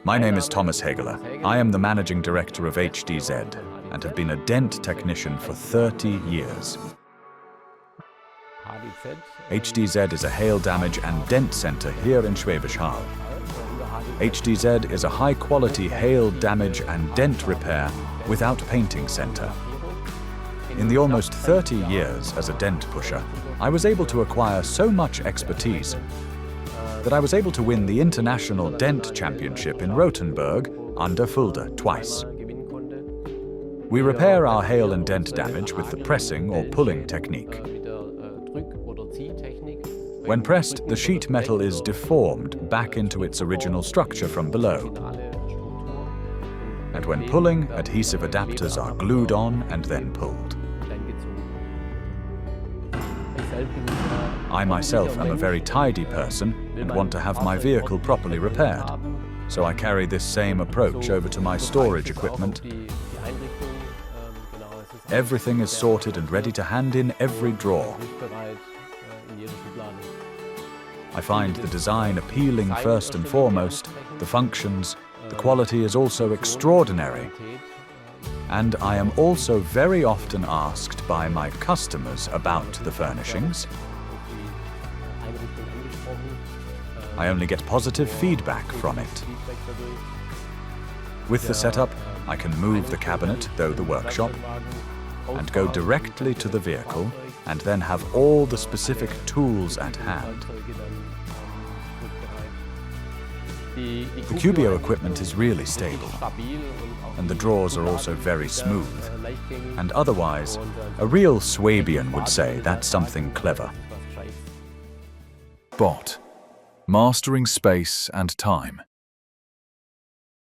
My name is Thomas Hageler. I am the managing director of HDZ and have been a dent technician for 30 years. HDZ is a hail damage and dent center here in Schwäbisch Hall. HDZ is a high-quality hail damage and dent repair without painting center. In the almost 30 years as a dent pusher, I was able to acquire so much expertise that I was able to win the International Dent Championship in Rothenburg under Fulda twice. We repair our hail and dent damage with the pressing or pulling technique. When pressed, the sheet metal is deformed back into its original structure from below. And when pulling, adhesive adapters are glued on and then pulled. I myself am a very tidy person and want to have my vehicle properly repaired, so I carry this same approach over to my storage equipment. Everything is sorted and ready to hand in every drawer. I find the design appealing first and foremost, the functions, the quality is also extraordinary. And I am also very often asked by my customers about the furnishings. I only get positive feedback from it. With the setup, I can move the cabinet, though the workshop, and go directly to the vehicle, and then have all the specific tools at hand. The cubio equipment is really stable, and the drawers are also very smooth. And otherwise, a real Swabian would say that's something clever. Bott. Mastering space and time.